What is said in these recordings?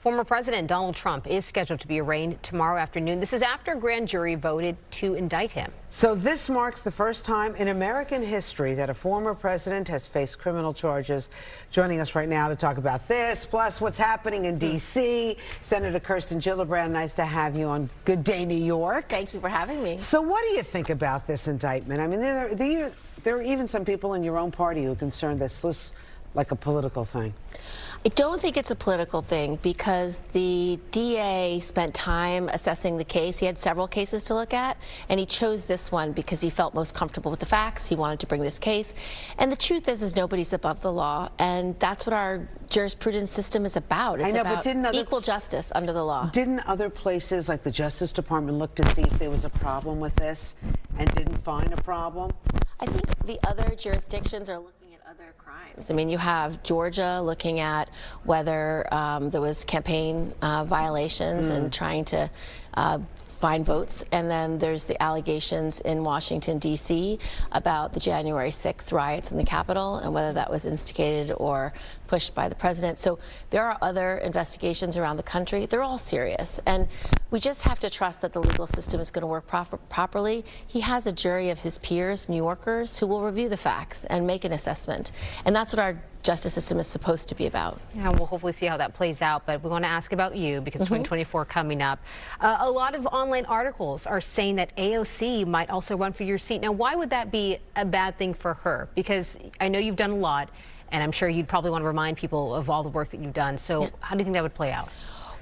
Former President Donald Trump is scheduled to be arraigned tomorrow afternoon. This is after a grand jury voted to indict him. So this marks the first time in American history that a former president has faced criminal charges. Joining us right now to talk about this, plus what's happening in D.C., Senator Kirsten Gillibrand. Nice to have you on Good Day New York. Thank you for having me. So what do you think about this indictment? I mean, there are even some people in your own party who are concerned this looks like a political thing. I don't think it's a political thing because the DA spent time assessing the case. He had several cases to look at, and he chose this one because he felt most comfortable with the facts. He wanted to bring this case. And the truth is nobody's above the law, and that's what our jurisprudence system is about. It's about equal justice under the law. Didn't other places like the Justice Department look to see if there was a problem with this and didn't find a problem? I think the other jurisdictions are looking at other crimes. I mean, you have Georgia looking at whether there was campaign violations and trying to find votes, and then there's the allegations in Washington, D.C. about the January 6th riots in the Capitol and whether that was instigated or pushed by the president. So there are other investigations around the country. They're all serious, and we just have to trust that the legal system is going to work properly. He has a jury of his peers, New Yorkers, who will review the facts and make an assessment, and that's what our justice system is supposed to be about. Yeah, we'll hopefully see how that plays out, but we want to ask about you because 2024 coming up. A lot of online articles are saying that AOC might also run for your seat. Now, why would that be a bad thing for her? Because I know you've done a lot, and I'm sure you'd probably want to remind people of all the work that you've done. So how do you think that would play out?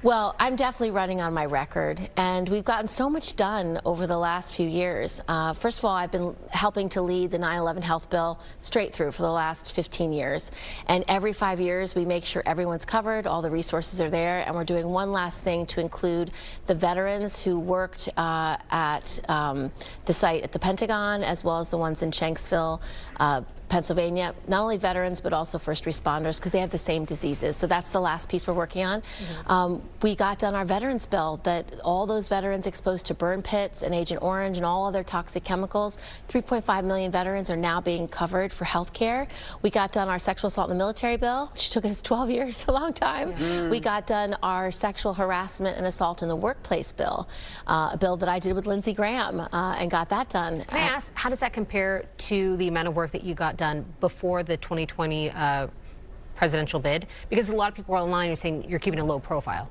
Well, I'm definitely running on my record, and we've gotten so much done over the last few years. First of all, I've been helping to lead the 9/11 health bill straight through for the last 15 years. And every 5 years, we make sure everyone's covered, all the resources are there, and we're doing one last thing to include the veterans who worked at the site at the Pentagon, as well as the ones in Shanksville, Pennsylvania, not only veterans but also first responders, because they have the same diseases. So that's the last piece we're working on. We got done our veterans bill, that all those veterans exposed to burn pits and Agent Orange and all other toxic chemicals, 3.5 million veterans are now being covered for health care. We got done our sexual assault in the military bill, which took us 12 years, a long time. We got done our sexual harassment and assault in the workplace bill, a bill that I did with Lindsey Graham, and got that done. Can I ask, how does that compare to the amount of work that you got done before the 2020 presidential bid? Because a lot of people are online are saying you're keeping a low profile.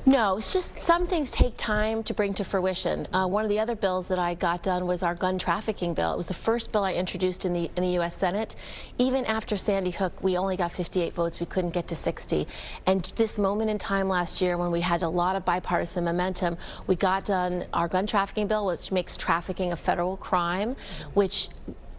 No, it's just some things take time to bring to fruition. One of the other bills that I got done was our gun trafficking bill. It was the first bill I introduced in the U.S. Senate. Even after Sandy Hook, we only got 58 votes. We couldn't get to 60. And this moment in time last year, when we had a lot of bipartisan momentum, we got done our gun trafficking bill, which makes trafficking a federal crime, which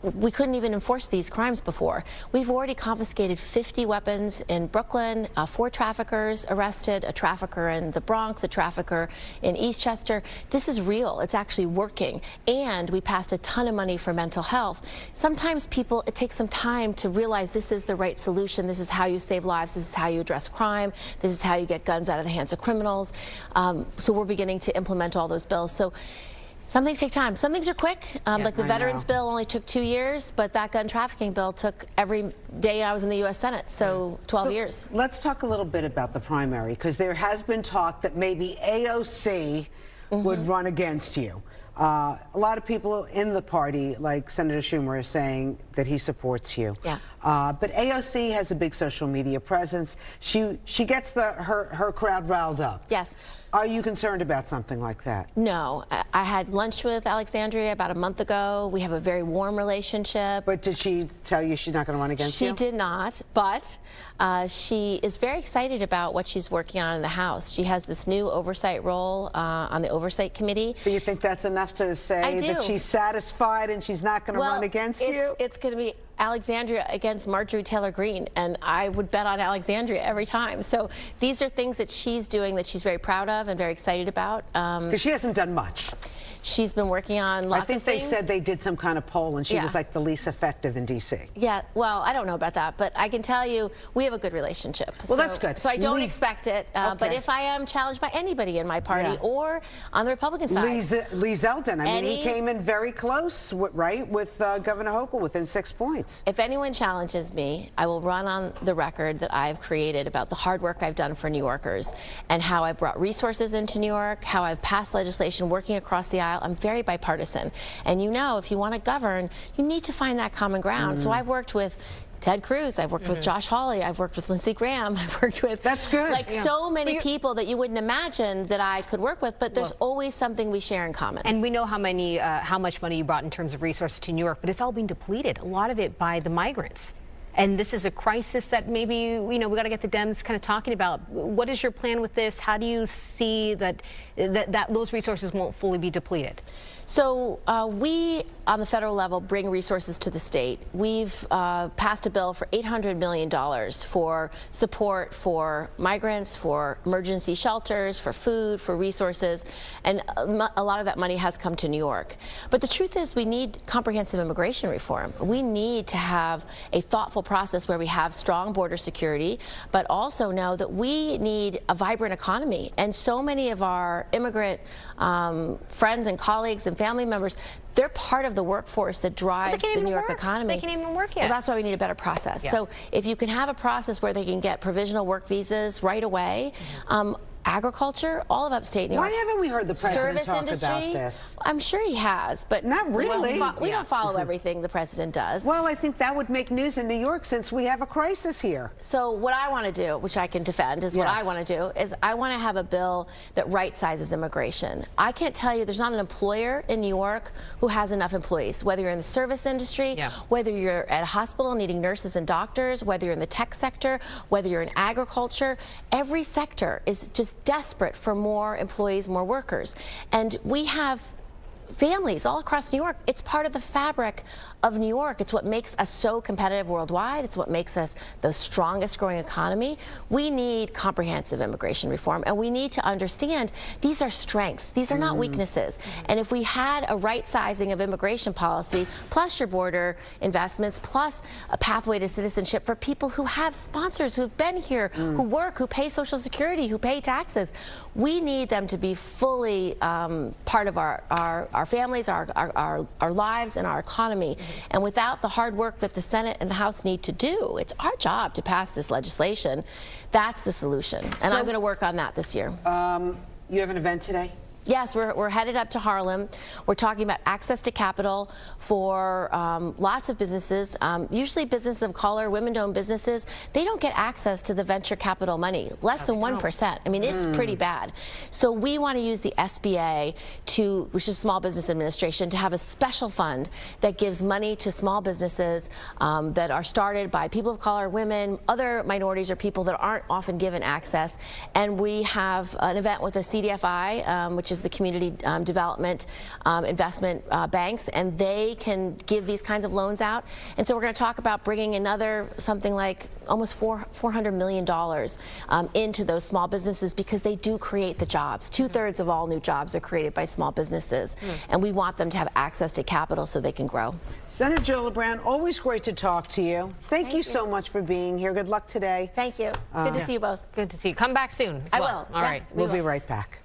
we couldn't even enforce these crimes before. We've already confiscated 50 weapons in Brooklyn, 4 traffickers arrested, a trafficker in the Bronx, a trafficker in Eastchester. This is real. It's actually working. And we passed a ton of money for mental health. Sometimes people, it takes some time to realize this is the right solution. This is how you save lives. This is how you address crime. This is how you get guns out of the hands of criminals. So we're beginning to implement all those bills. So some things take time. Some things are quick. Like the veterans bill only took 2 years, but that gun trafficking bill took every day I was in the U.S. Senate, so 12 years. Let's talk a little bit about the primary, because there has been talk that maybe AOC would run against you. A lot of people in the party, like Senator Schumer, are saying that he supports you. Yeah. But AOC has a big social media presence. She gets her crowd riled up. Yes. Are you concerned about something like that? No. I had lunch with Alexandria about a month ago. We have a very warm relationship. But did she tell you she's not going to run against you? She did not, but she is very excited about what she's working on in the House. She has this new oversight role on the Oversight Committee. So you think that's enough to say that she's satisfied and she's not going to run against you? It's going to be Alexandria against Marjorie Taylor Greene, and I would bet on Alexandria every time. So these are things that she's doing that she's very proud of and very excited about. Because she hasn't done much. She's been working on lots of things. I think they said they did some kind of poll and she was like the least effective in D.C. Yeah, well, I don't know about that, but I can tell you we have a good relationship. Well, that's good. So I don't expect it, but if I am challenged by anybody in my party or on the Republican side. Lee Zeldin, I mean, he came in very close, right, with Governor Hochul within 6 points. highlights. If anyone challenges me, I will run on the record that I've created about the hard work I've done for New Yorkers and how I brought resources into New York, how I've passed legislation working across the aisle. I'm very bipartisan. And you know, if you want to govern, you need to find that common ground. So I've worked with Ted Cruz, I've worked with Josh Hawley, I've worked with Lindsey Graham, I've worked with so many people that you wouldn't imagine that I could work with, but there's always something we share in common. And we know how much money you brought in terms of resources to New York, but it's all being depleted, a lot of it by the migrants. And this is a crisis that maybe, we got to get the Dems kind of talking about. What is your plan with this? How do you see that those resources won't fully be depleted? So we, on the federal level, bring resources to the state. We've passed a bill for $800 million for support for migrants, for emergency shelters, for food, for resources, and a lot of that money has come to New York. But the truth is we need comprehensive immigration reform. We need to have a thoughtful process where we have strong border security, but also know that we need a vibrant economy. And so many of our immigrant friends and colleagues and family members, they're part of the workforce that drives the New York economy. They can't even work yet. Well, that's why we need a better process. Yeah. So if you can have a process where they can get provisional work visas right away, agriculture, all of upstate New York. Why haven't we heard the president service talk industry, about this? I'm sure he has, but not really. We don't follow everything the president does. Well, I think that would make news in New York since we have a crisis here. So what I want to do, which I can defend, is what I want to do, is I want to have a bill that right-sizes immigration. I can't tell you, there's not an employer in New York who has enough employees, whether you're in the service industry, whether you're at a hospital needing nurses and doctors, whether you're in the tech sector, whether you're in agriculture. Every sector is just desperate for more employees, more workers. And we have families all across New York. It's part of the fabric of New York. It's what makes us so competitive worldwide. It's what makes us the strongest growing economy. We need comprehensive immigration reform, and we need to understand these are strengths. These are not weaknesses. And if we had a right sizing of immigration policy, plus your border investments, plus a pathway to citizenship for people who have sponsors, who've been here, who work, who pay Social Security, who pay taxes, we need them to be fully part of our families, our lives, and our economy. And without the hard work that the Senate and the House need to do, it's our job to pass this legislation. That's the solution. And I'm going to work on that this year. You have an event today? Yes, we're headed up to Harlem. We're talking about access to capital for lots of businesses, usually businesses of color, women-owned businesses. They don't get access to the venture capital money, less than 1%. I mean, it's pretty bad. So we want to use the SBA, which is Small Business Administration, to have a special fund that gives money to small businesses that are started by people of color, women, other minorities, or people that aren't often given access. And we have an event with a CDFI, which is the community development investment banks, and they can give these kinds of loans out. And so we're going to talk about bringing another something like almost $400 million into those small businesses, because they do create the jobs. 2/3 of all new jobs are created by small businesses, and we want them to have access to capital so they can grow. Senator Gillibrand, always great to talk to you. Thank you so much for being here. Good luck today. Thank you. It's good to see you both. Good to see you. Come back soon. I will. All right. We'll be right back.